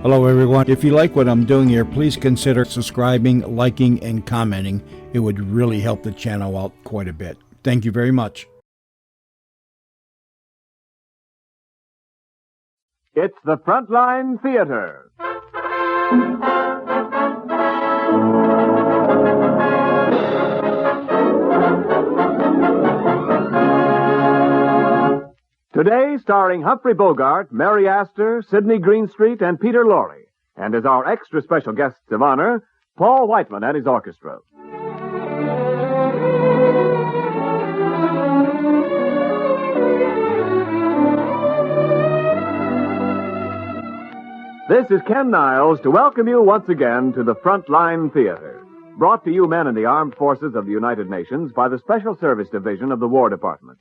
Hello, everyone. If you like what I'm doing here, please consider subscribing, liking, and commenting. It would really help the channel out quite a bit. Thank you very much. It's the Frontline Theater. Today, starring Humphrey Bogart, Mary Astor, Sidney Greenstreet, and Peter Lorre. And as our extra special guests of honor, Paul Whiteman and his orchestra. This is Ken Niles to welcome you once again to the Frontline Theater. Brought to you men in the armed forces of the United Nations by the Special Service Division of the War Department.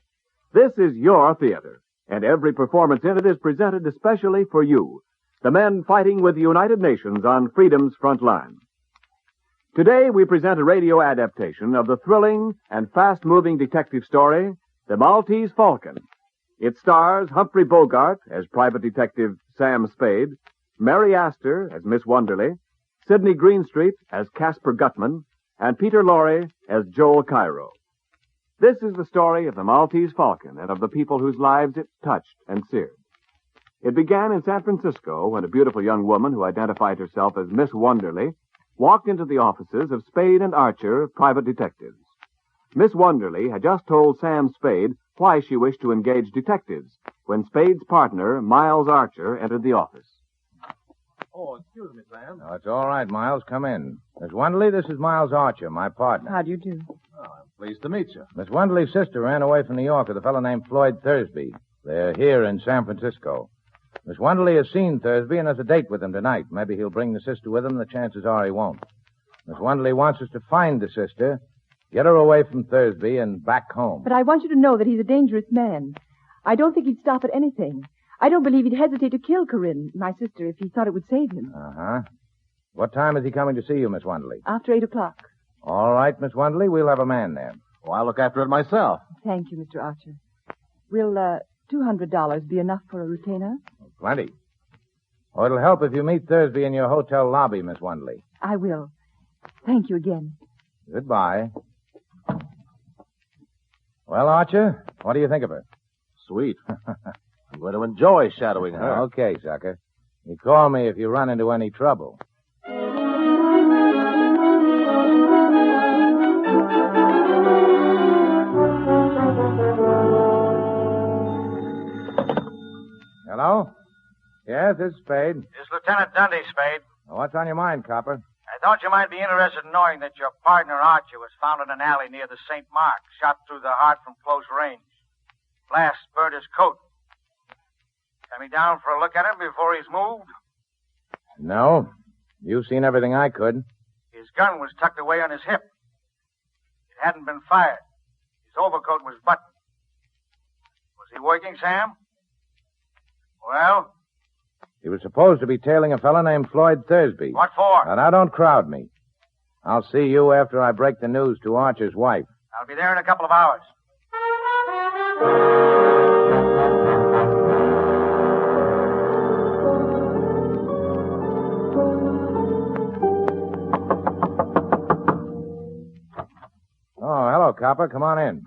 This is your theater, and every performance in it is presented especially for you, the men fighting with the United Nations on freedom's front line. Today we present a radio adaptation of the thrilling and fast-moving detective story, The Maltese Falcon. It stars Humphrey Bogart as Private Detective Sam Spade, Mary Astor as Miss Wonderly, Sidney Greenstreet as Casper Gutman, and Peter Lorre as Joel Cairo. This is the story of the Maltese Falcon and of the people whose lives it touched and seared. It began in San Francisco when a beautiful young woman who identified herself as Miss Wonderly walked into the offices of Spade and Archer, private detectives. Miss Wonderly had just told Sam Spade why she wished to engage detectives when Spade's partner, Miles Archer, entered the office. Oh, excuse me, Sam. No, it's all right, Miles. Come in. Miss Wonderly, this is Miles Archer, my partner. How do you do? Oh, I'm pleased to meet you. Miss Wonderly's sister ran away from New York with a fellow named Floyd Thursby. They're here in San Francisco. Miss Wonderly has seen Thursby and has a date with him tonight. Maybe he'll bring the sister with him. The chances are he won't. Miss Wonderly wants us to find the sister, get her away from Thursby, and back home. But I want you to know that he's a dangerous man. I don't think he'd stop at anything. I don't believe he'd hesitate to kill Corinne, my sister, if he thought it would save him. Uh-huh. What time is he coming to see you, Miss Wonderly? After 8 o'clock. All right, Miss Wonderly, we'll have a man there. Oh, I'll look after it myself. Thank you, Mr. Archer. Will $200 be enough for a retainer? Plenty. Oh, it'll help if you meet Thursby in your hotel lobby, Miss Wonderly. I will. Thank you again. Goodbye. Well, Archer, what do you think of her? Sweet. I'm going to enjoy shadowing her. Okay, sucker. You call me if you run into any trouble. Hello? Yes, this is Spade. It's Lieutenant Dundee, Spade. What's on your mind, Copper? I thought you might be interested in knowing that your partner, Archer, was found in an alley near the St. Mark, shot through the heart from close range. Blast burnt his coat. Coming down for a look at him before he's moved? No. You've seen everything I could. His gun was tucked away on his hip. It hadn't been fired. His overcoat was buttoned. Was he working, Sam? Well? He was supposed to be tailing a fellow named Floyd Thursby. What for? Now, don't crowd me. I'll see you after I break the news to Archer's wife. I'll be there in a couple of hours. Oh, hello, Copper. Come on in.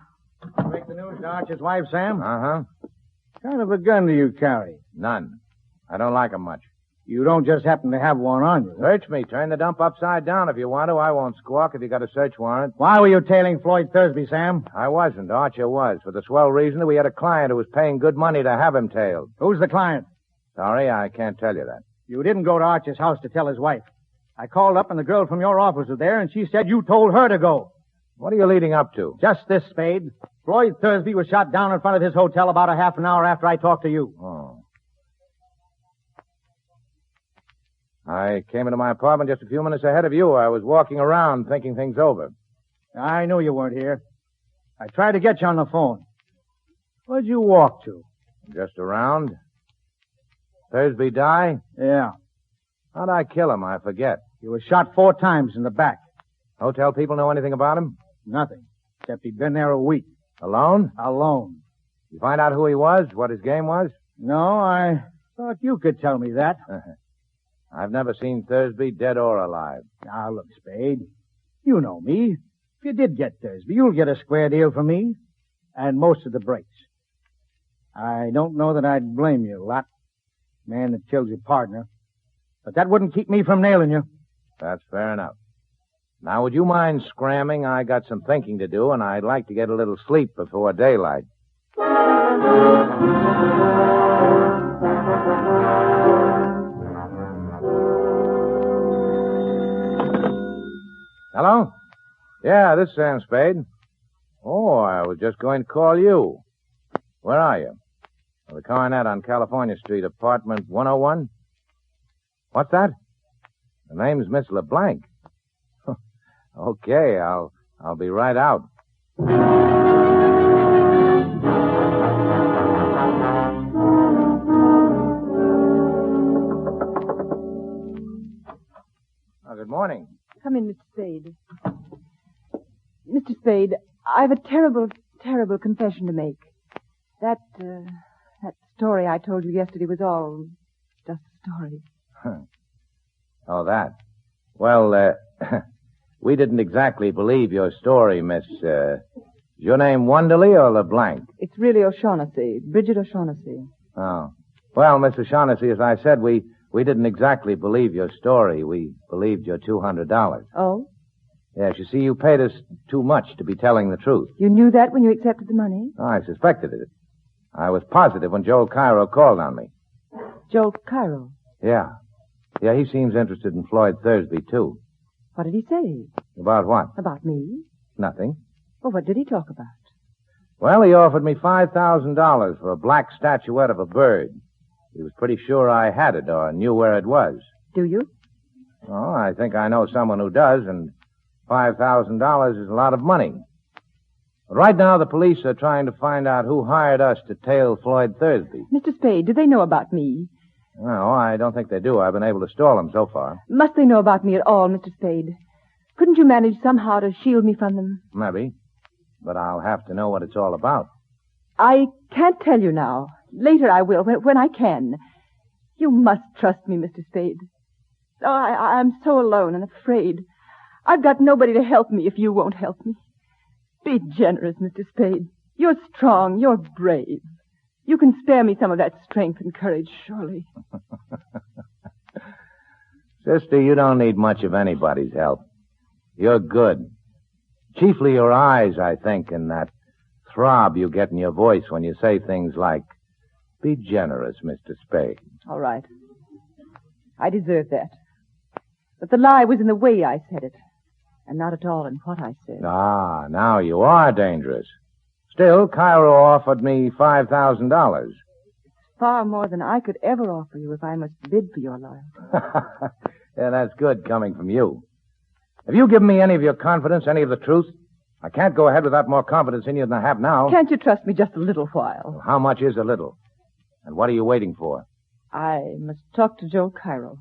Break the news to Archer's wife, Sam? Uh-huh. What kind of a gun do you carry? None. I don't like 'em much. You don't just happen to have one on you. Search me. Turn the dump upside down if you want to. I won't squawk if you got a search warrant. Why were you tailing Floyd Thursby, Sam? I wasn't. Archer was, for the swell reason that we had a client who was paying good money to have him tailed. Who's the client? Sorry, I can't tell you that. You didn't go to Archer's house to tell his wife. I called up and the girl from your office was there, and she said you told her to go. What are you leading up to? Just this, Spade. Floyd Thursby was shot down in front of his hotel about a half an hour after I talked to you. Oh. I came into my apartment just a few minutes ahead of you. I was walking around thinking things over. I knew you weren't here. I tried to get you on the phone. Where'd you walk to? Just around. Thursby die? Yeah. How'd I kill him? I forget. He was shot 4 times in the back. Hotel people know anything about him? Nothing. Except he'd been there a week. Alone? Alone. You find out who he was? What his game was? No, I thought you could tell me that. I've never seen Thursby dead or alive. Now, look, Spade. You know me. If you did get Thursby, you'll get a square deal from me. And most of the breaks. I don't know that I'd blame you a lot. Man that killed your partner. But that wouldn't keep me from nailing you. That's fair enough. Now, would you mind scramming? I got some thinking to do, and I'd like to get a little sleep before daylight. Hello? Yeah, this is Sam Spade. Oh, I was just going to call you. Where are you? The Coronet on California Street, apartment 101? What's that? The name's Miss LeBlanc. Okay, I'll be right out. Oh, good morning. Come in, Mr. Spade. Mr. Spade, I've a terrible, terrible confession to make. That story I told you yesterday was all just a story. Oh, that. Well, we didn't exactly believe your story, Miss, is your name Wonderly or LeBlanc? It's really O'Shaughnessy, Bridget O'Shaughnessy. Oh. Well, Miss O'Shaughnessy, as I said, we didn't exactly believe your story. We believed your $200. Oh? Yes, you see, you paid us too much to be telling the truth. You knew that when you accepted the money? Oh, I suspected it. I was positive when Joel Cairo called on me. Joel Cairo? Yeah. Yeah, he seems interested in Floyd Thursby, too. What did he say? About what? About me? Nothing. Well, what did he talk about? Well, he offered me $5,000 for a black statuette of a bird. He was pretty sure I had it or knew where it was. Do you? Oh, I think I know someone who does, and $5,000 is a lot of money. But right now, the police are trying to find out who hired us to tail Floyd Thursby. Mr. Spade, do they know about me? No, I don't think they do. I've been able to stall them so far. Must they know about me at all, Mr. Spade? Couldn't you manage somehow to shield me from them? Maybe. But I'll have to know what it's all about. I can't tell you now. Later I will, when I can. You must trust me, Mr. Spade. Oh, I'm so alone and afraid. I've got nobody to help me if you won't help me. Be generous, Mr. Spade. You're strong. You're brave. You can spare me some of that strength and courage, surely. Sister, you don't need much of anybody's help. You're good. Chiefly your eyes, I think, and that throb you get in your voice when you say things like, be generous, Mr. Spade. All right. I deserve that. But the lie was in the way I said it, and not at all in what I said. Ah, now you are dangerous. Still, Cairo offered me $5,000. Far more than I could ever offer you if I must bid for your loyalty. Yeah, that's good coming from you. Have you given me any of your confidence, any of the truth? I can't go ahead without more confidence in you than I have now. Can't you trust me just a little while? How much is a little? And what are you waiting for? I must talk to Joel Cairo.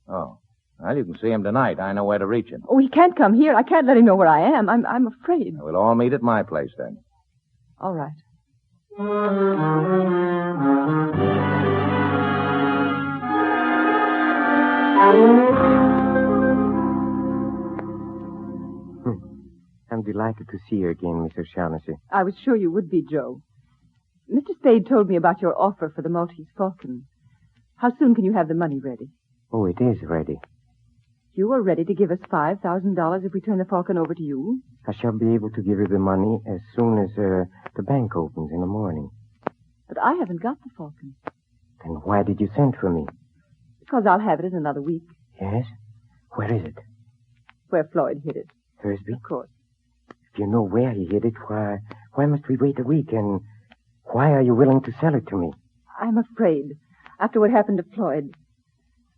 Oh. Well, you can see him tonight. I know where to reach him. Oh, he can't come here. I can't let him know where I am. I'm afraid. We'll all meet at my place, then. All right. I'm delighted to see you again, Miss O'Shaughnessy. I was sure you would be, Joe. Mr. Spade told me about your offer for the Maltese Falcon. How soon can you have the money ready? Oh, it is ready. You are ready to give us $5,000 if we turn the Falcon over to you? I shall be able to give you the money as soon as the bank opens in the morning. But I haven't got the Falcon. Then why did you send for me? Because I'll have it in another week. Yes? Where is it? Where Floyd hid it. Thursby? Of course. If you know where he hid it, why must we wait a week? And why are you willing to sell it to me? I'm afraid. After what happened to Floyd,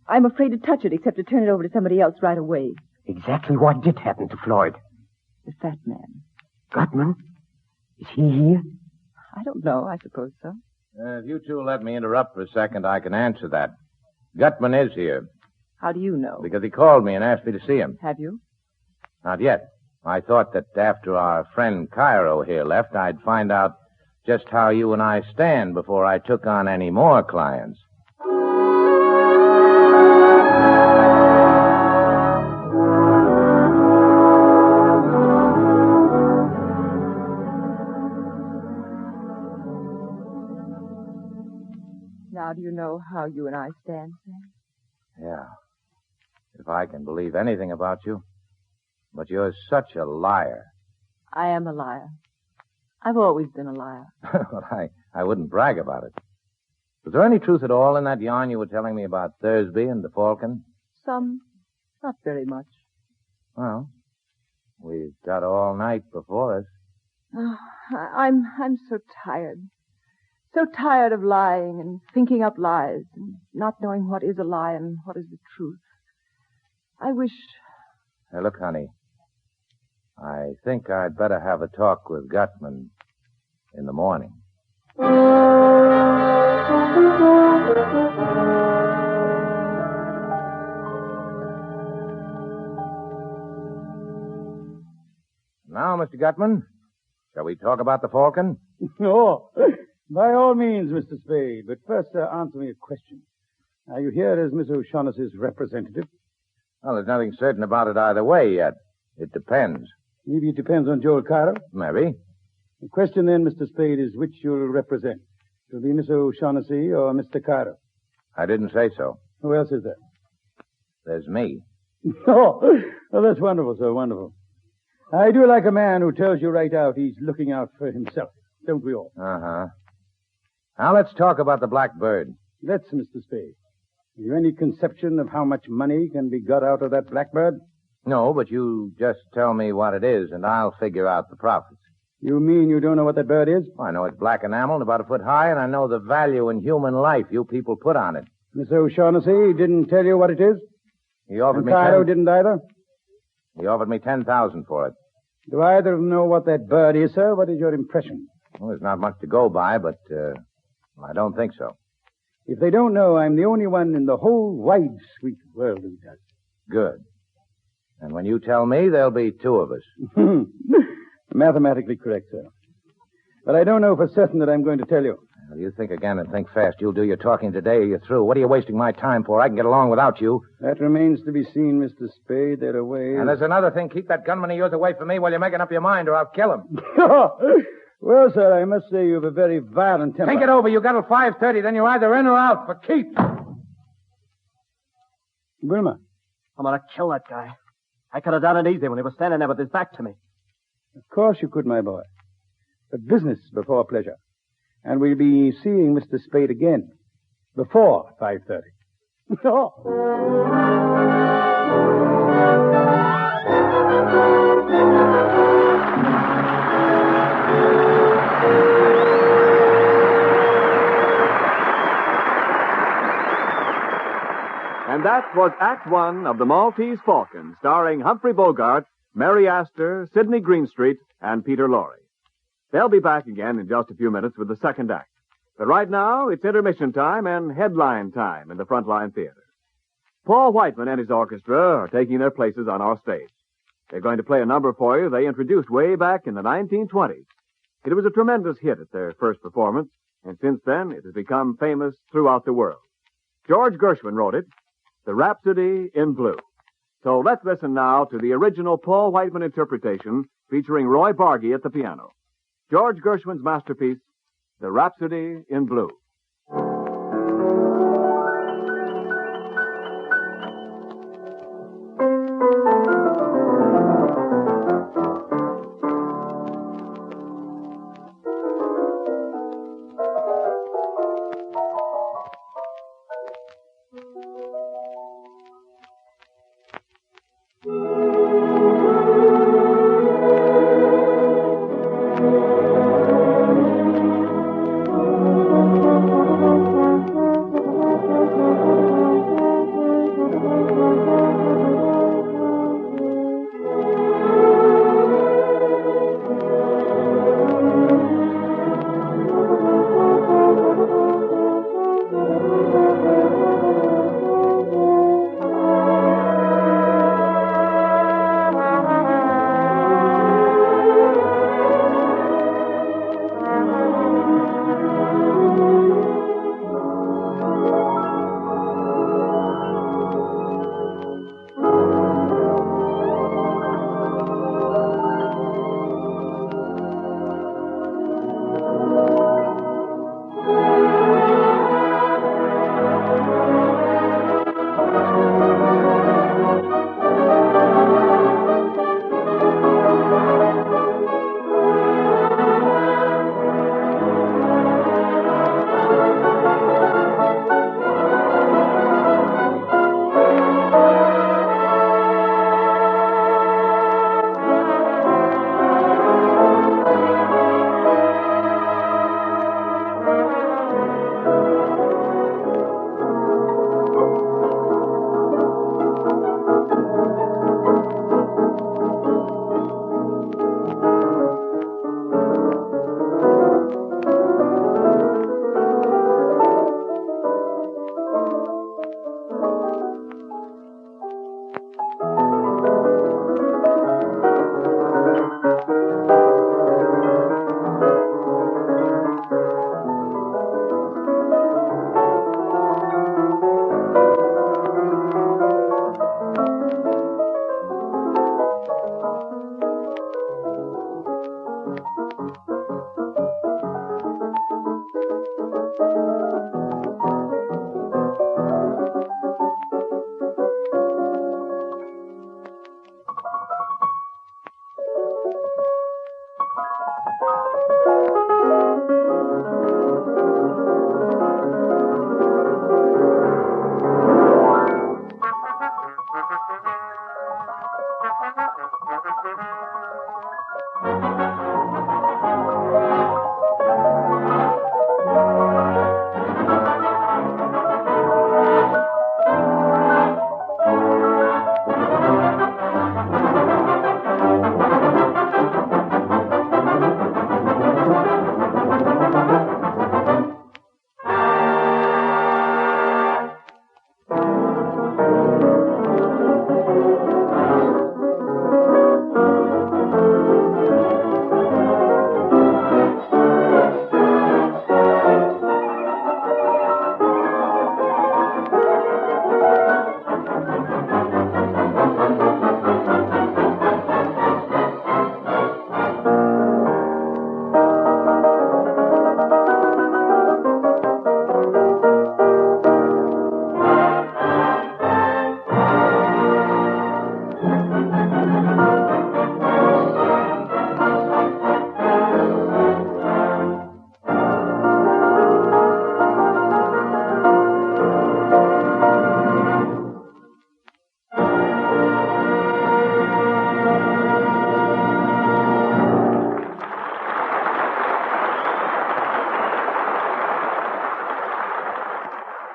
I'm afraid to touch it except to turn it over to somebody else right away. Exactly what did happen to Floyd? The fat man. Gutman? Is he here? I don't know. I suppose so. If you two let me interrupt for a second, I can answer that. Gutman is here. How do you know? Because he called me and asked me to see him. Have you? Not yet. I thought that after our friend Cairo here left, I'd find out just how you and I stand before I took on any more clients. Yeah. If I can believe anything about you. But you're such a liar. I am a liar. I've always been a liar. Well, I wouldn't brag about it. Was there any truth at all in that yarn you were telling me about Thursby and the Falcon? Some. Not very much. Well, we've got all night before us. Oh, I'm so tired. So tired of lying and thinking up lies and not knowing what is a lie and what is the truth. I wish... Hey, look, honey. I think I'd better have a talk with Gutman in the morning. Now, Mr. Gutman, shall we talk about the Falcon? Oh, by all means, Mr. Spade. But first, answer me a question. Are you here as Miss O'Shaughnessy's representative? Well, there's nothing certain about it either way yet. It depends. Maybe it depends on Joel Cairo. Maybe. The question then, Mr. Spade, is which you'll represent. It'll be Miss O'Shaughnessy or Mr. Cairo. I didn't say so. Who else is there? There's me. Oh, well, that's wonderful, sir, wonderful. I do like a man who tells you right out he's looking out for himself. Don't we all? Uh-huh. Now let's talk about the Blackbird. Let's, Mr. Spade. Have you any conception of how much money can be got out of that blackbird? No, but you just tell me what it is, and I'll figure out the profits. You mean you don't know what that bird is? I know it's black enamel and about a foot high, and I know the value in human life you people put on it. Miss O'Shaughnessy didn't tell you what it is? He offered And me Cairo didn't either? He offered me $10,000 for it. Do either of them know what that bird is, sir? What is your impression? Well, there's not much to go by, but I don't think so. If they don't know, I'm the only one in the whole wide, sweet world who does. Good. And when you tell me, there'll be two of us. Mathematically correct, sir. But I don't know for certain that I'm going to tell you. Well, you think again and think fast. You'll do your talking today or you're through. What are you wasting my time for? I can get along without you. That remains to be seen, Mr. Spade. There are ways... And there's another thing. Keep that gunman of yours away from me while you're making up your mind, or I'll kill him. Well, sir, I must say you have a very violent temper. Think it over. You got till 5:30, then you're either in or out for keeps. Wilma. I'm going to kill that guy. I could have done it easy when he was standing there with his back to me. Of course you could, my boy. But business before pleasure. And we'll be seeing Mr. Spade again before 5:30. And that was Act One of The Maltese Falcon, starring Humphrey Bogart, Mary Astor, Sidney Greenstreet, and Peter Lorre. They'll be back again in just a few minutes with the second act. But right now, it's intermission time and headline time in the Frontline Theater. Paul Whiteman and his orchestra are taking their places on our stage. They're going to play a number for you they introduced way back in the 1920s. It was a tremendous hit at their first performance, and since then it has become famous throughout the world. George Gershwin wrote it, The Rhapsody in Blue. So let's listen now to the original Paul Whiteman interpretation featuring Roy Bargy at the piano. George Gershwin's masterpiece, The Rhapsody in Blue.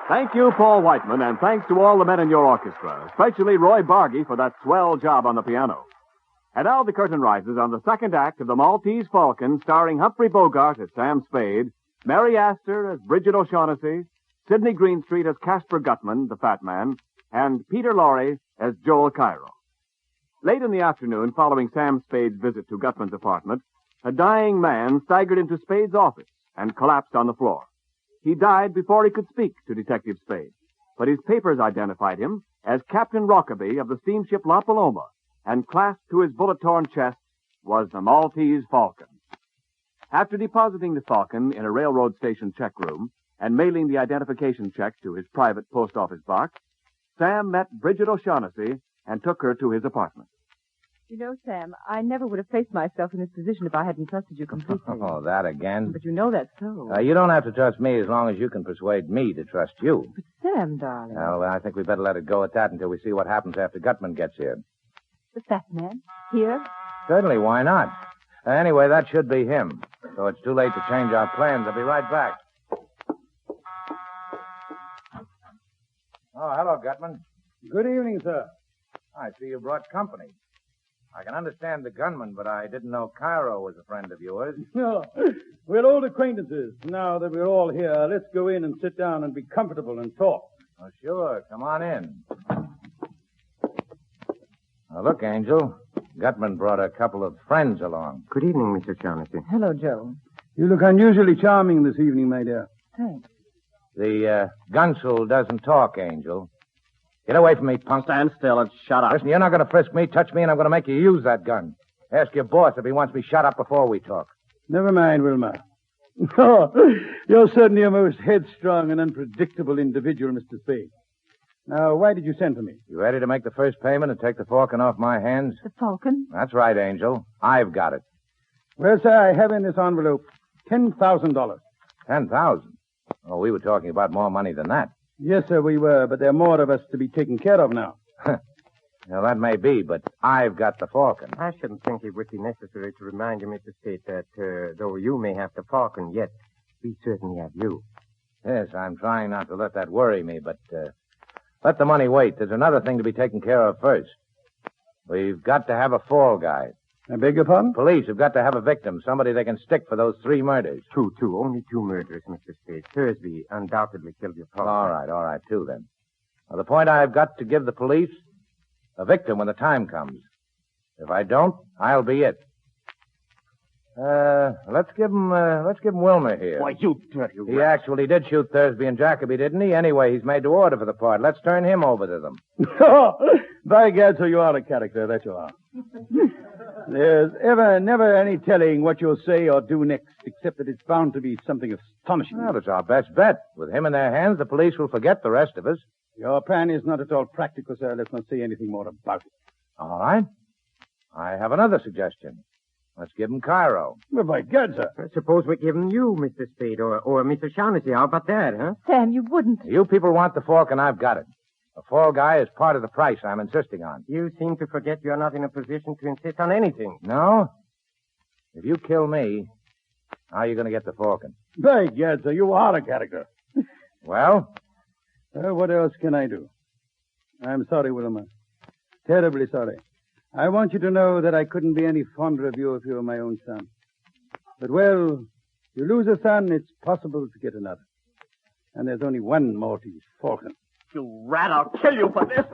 Thank you, Paul Whiteman, and thanks to all the men in your orchestra, especially Roy Bargy for that swell job on the piano. And now the curtain rises on the second act of the Maltese Falcon, starring Humphrey Bogart as Sam Spade, Mary Astor as Bridget O'Shaughnessy, Sidney Greenstreet as Casper Gutman, the fat man, and Peter Lorre as Joel Cairo. Late in the afternoon, following Sam Spade's visit to Gutman's apartment, a dying man staggered into Spade's office and collapsed on the floor. He died before he could speak to Detective Spade, but his papers identified him as Captain Rockaby of the steamship La Paloma, and clasped to his bullet-torn chest was the Maltese Falcon. After depositing the Falcon in a railroad station check room and mailing the identification check to his private post office box, Sam met Bridget O'Shaughnessy and took her to his apartment. You know, Sam, I never would have placed myself in this position if I hadn't trusted you completely. Oh, that again? But you know that's so. You don't have to trust me as long as you can persuade me to trust you. But Sam, darling. Well, I think we better let it go at that until we see what happens after Gutman gets here. The fat man? Here? Certainly, why not? Anyway, that should be him. So it's too late to change our plans. I'll be right back. Oh, hello, Gutman. Good evening, sir. I see you brought company. I can understand the gunman, but I didn't know Cairo was a friend of yours. No, we're old acquaintances. Now that we're all here, let's go in and sit down and be comfortable and talk. Oh, sure. Come on in. Now, look, Angel. Gutman brought a couple of friends along. Good evening, Mr. Shaughnessy. Hello, Joe. You look unusually charming this evening, my dear. Thanks. The gunsul doesn't talk, Angel. Get away from me, punk. Stand still and shut up. Listen, you're not going to frisk me, touch me, and I'm going to make you use that gun. Ask your boss if he wants me shut up before we talk. Never mind, Wilma. Oh, you're certainly a most headstrong and unpredictable individual, Mr. Spade. Now, why did you send for me? You ready to make the first payment and take the Falcon off my hands? The Falcon? That's right, Angel. I've got it. Well, sir, I have in this envelope $10,000. 10,000? Oh, we were talking about more money than that. Yes, sir, we were, but there are more of us to be taken care of now. Well, that may be, but I've got the Falcon. I shouldn't think it would be necessary to remind you, Mr. Spade, that though you may have the Falcon, yet we certainly have you. Yes, I'm trying not to let that worry me, but let the money wait. There's another thing to be taken care of first. We've got to have a fall guy. I beg your pardon? Police have got to have a victim, somebody they can stick for those 3 murders. True. Only 2 murders, Mr. Spade. Thursby undoubtedly killed your father. All right, 2 then. Now, the point I've got to give the police, a victim when the time comes. If I don't, I'll be it. Let's give him Wilmer here. Why, you dirty He rat. actually did shoot Thursby and Jacoby, didn't he? Anyway, he's made to order for the part. Let's turn him over to them. By gad, so you are a character, that you are. There's never any telling what you'll say or do next, except that it's bound to be something astonishing. Well, it's our best bet. With him in their hands, the police will forget the rest of us. Your plan is not at all practical, sir. Let's not say anything more about it. All right. I have another suggestion. Let's give him Cairo. Well, by gad, sir. Suppose we give him you, Mr. Spade, or Mr. Shaughnessy. How about that, huh? Sam, you wouldn't. You people want the Falcon, I've got it. The fall guy is part of the price I'm insisting on. You seem to forget you're not in a position to insist on anything. No? If you kill me, how are you going to get the Falcon? By gad, sir, you are a character. Well? What else can I do? I'm sorry, Wilma. Terribly sorry. I want you to know that I couldn't be any fonder of you if you were my own son. But, well, you lose a son, it's possible to get another. And there's only one Maltese, Falcon. You rat, I'll kill you for this.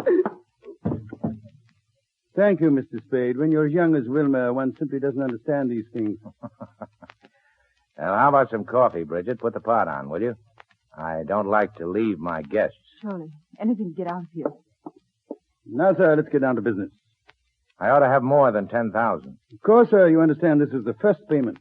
Thank you, Mr. Spade. When you're as young as Wilma, one simply doesn't understand these things. Well, how about some coffee, Bridget? Put the pot on, will you? I don't like to leave my guests. Surely. Anything to get out of here. Now, sir, let's get down to business. I ought to have more than 10,000. Of course, sir, you understand this is the first payment.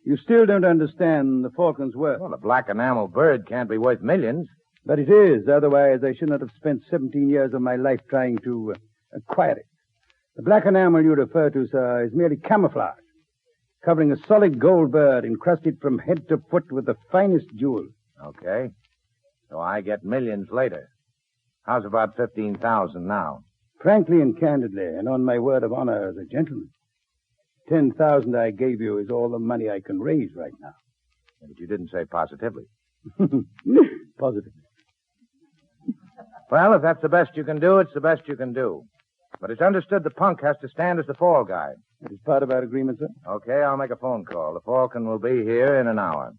You still don't understand the Falcon's worth. Well, a black enamel bird can't be worth millions. But it is. Otherwise, I should not have spent 17 years of my life trying to acquire it. The black enamel you refer to, sir, is merely camouflage, covering a solid gold bird encrusted from head to foot with the finest jewels. Okay. So I get millions later. How's about 15,000 now? Frankly and candidly, and on my word of honor as a gentleman, 10,000 I gave you is all the money I can raise right now. But you didn't say positively. Positively. Well, if that's the best you can do, it's the best you can do. But it's understood the punk has to stand as the fall guy. That is part of our agreement, sir. Okay, I'll make a phone call. The Falcon will be here in an hour.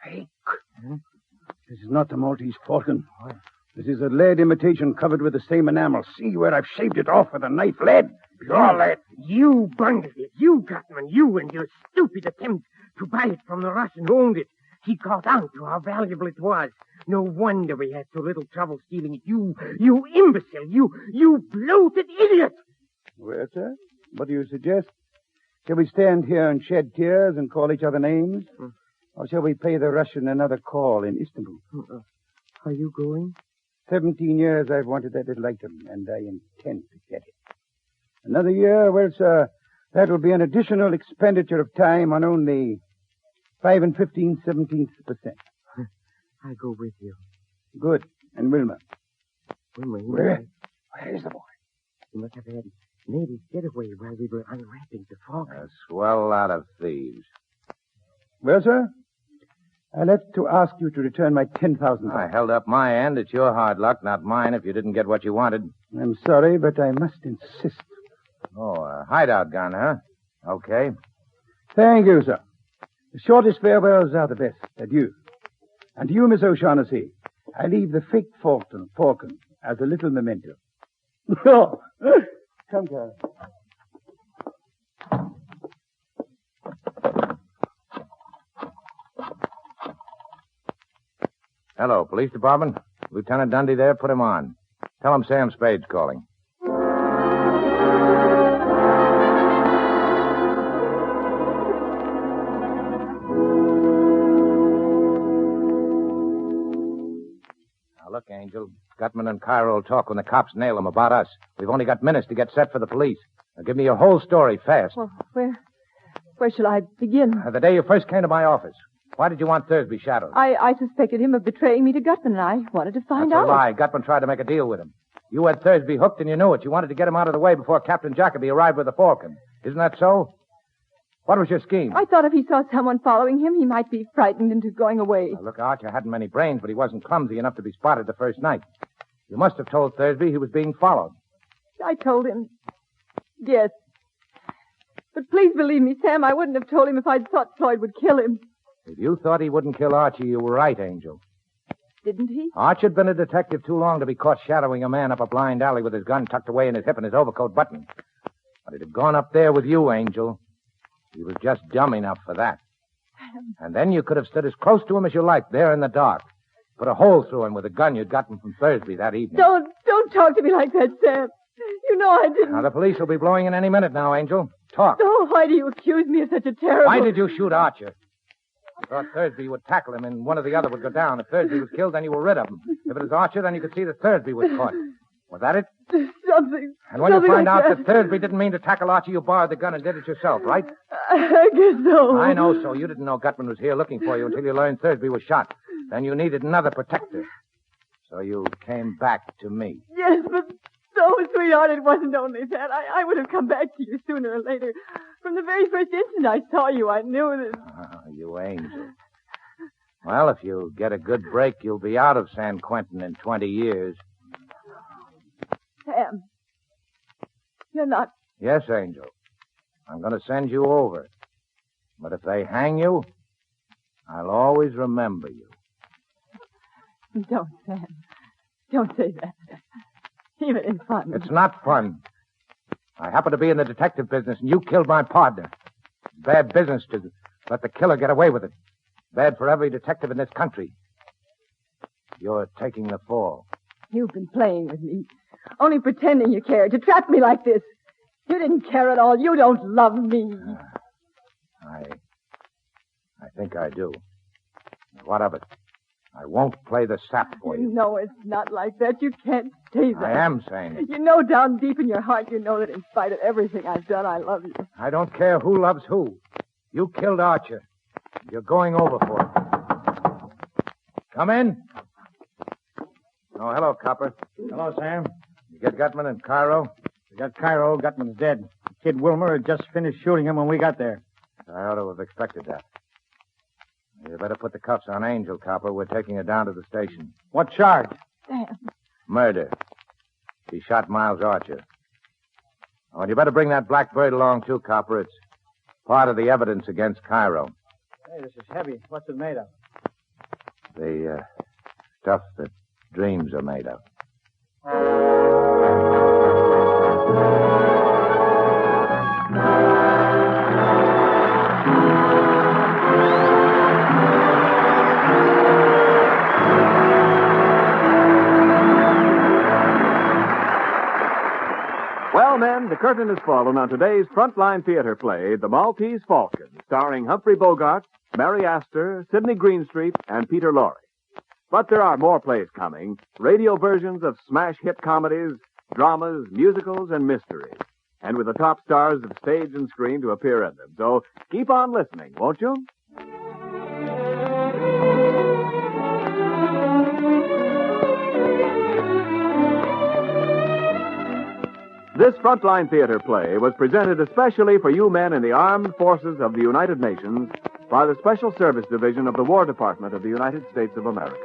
Fake. This is not the Maltese Falcon. This is a lead imitation covered with the same enamel. See where I've shaved it off with a knife. Lead. Pure lead. You bungled it. You, Gutman. You and your stupid attempt to buy it from the Russian who owned it. He caught on to how valuable it was. No wonder we had so little trouble stealing it. You imbecile. You bloated idiot. Well, sir, what do you suggest? Shall we stand here and shed tears and call each other names? Or shall we pay the Russian another call in Istanbul? Are you going? 17 years I've wanted that little item, and I intend to get it. Another year, well, sir, that will be an additional expenditure of time on only 5 15/17%. I go with you. Good. And Wilma? Wilma, Where is the boy? He must have had made his getaway while we were unwrapping the Falcon. A swell lot of thieves. Well, sir, I'll have to ask you to return my 10,000. I held up my end. It's your hard luck, not mine, if you didn't get what you wanted. I'm sorry, but I must insist. Oh, a hideout gun, huh? Okay. Thank you, sir. The shortest farewells are the best. Adieu. And to you, Miss O'Shaughnessy, I leave the fake Falcon as a little memento. Oh, come, Carol. Hello, police department. Lieutenant Dundee there. Put him on. Tell him Sam Spade's calling. Now, look, Angel. Gutman and Cairo will talk when the cops nail them about us. We've only got minutes to get set for the police. Now, give me your whole story fast. Well, where shall I begin? The day you first came to my office. Why did you want Thursby shadowed? I suspected him of betraying me to Gutman, and I wanted to find That's out. a lie. Gutman tried to make a deal with him. You had Thursby hooked and you knew it. You wanted to get him out of the way before Captain Jacoby arrived with the Falcon. Isn't that so? What was your scheme? I thought if he saw someone following him, he might be frightened into going away. Now, look, Archer hadn't many brains, but he wasn't clumsy enough to be spotted the first night. You must have told Thursby he was being followed. I told him. Yes. But please believe me, Sam, I wouldn't have told him if I'd thought Floyd would kill him. If you thought he wouldn't kill Archie, you were right, Angel. Didn't he? Archie had been a detective too long to be caught shadowing a man up a blind alley with his gun tucked away in his hip and his overcoat buttoned. But it had gone up there with you, Angel. He was just dumb enough for that. And then you could have stood as close to him as you liked, there in the dark. Put a hole through him with a gun you'd gotten from Thursby that evening. Don't talk to me like that, Sam. You know I didn't. Now, the police will be blowing in any minute now, Angel. Talk. Oh, why do you accuse me of such a terrible... Why did you shoot Archer? You thought Thursby would tackle him and one or the other would go down. If Thursby was killed, then you were rid of him. If it was Archer, then you could see that Thursby was caught. Was that it? Something. And when you something find like out that Thursby didn't mean to tackle Archie, you borrowed the gun and did it yourself, right? I guess so. I know so. You didn't know Gutman was here looking for you until you learned Thursby was shot. Then you needed another protector. So you came back to me. Yes, but no, sweetheart, it wasn't only that. I would have come back to you sooner or later. From the very first instant I saw you, I knew that... Oh, you angel. Well, if you get a good break, you'll be out of San Quentin in 20 years. Sam, you're not... Yes, Angel. I'm going to send you over. But if they hang you, I'll always remember you. Don't, Sam. Don't say that. Even in fun. It's not fun. I happen to be in the detective business, and you killed my partner. Bad business to let the killer get away with it. Bad for every detective in this country. You're taking the fall. You've been playing with me. Only pretending you cared. To trap me like this. You didn't care at all. You don't love me. I think I do. What of it? I won't play the sap for you. No, it's not like that. You can't say that. I am saying it. You know down deep in your heart, you know that in spite of everything I've done, I love you. I don't care who loves who. You killed Archer. You're going over for it. Come in. Oh, hello, Copper. Hello, Sam. You get Gutman in Cairo? We got Cairo. Gutman's dead. Kid Wilmer had just finished shooting him when we got there. I ought to have expected that. You better put the cuffs on Angel, Copper. We're taking her down to the station. What charge? Sam. Murder. She shot Miles Archer. Oh, and you better bring that black bird along, too, Copper. It's part of the evidence against Cairo. Hey, this is heavy. What's it made of? The stuff that dreams are made of. Well, men, the curtain has fallen on today's Frontline Theater play, The Maltese Falcon, starring Humphrey Bogart, Mary Astor, Sidney Greenstreet, and Peter Lorre. But there are more plays coming, radio versions of smash hit comedies, dramas, musicals, and mysteries, and with the top stars of stage and screen to appear in them. So keep on listening, won't you? This Frontline Theater play was presented especially for you men in the armed forces of the United Nations by the Special Service Division of the War Department of the United States of America.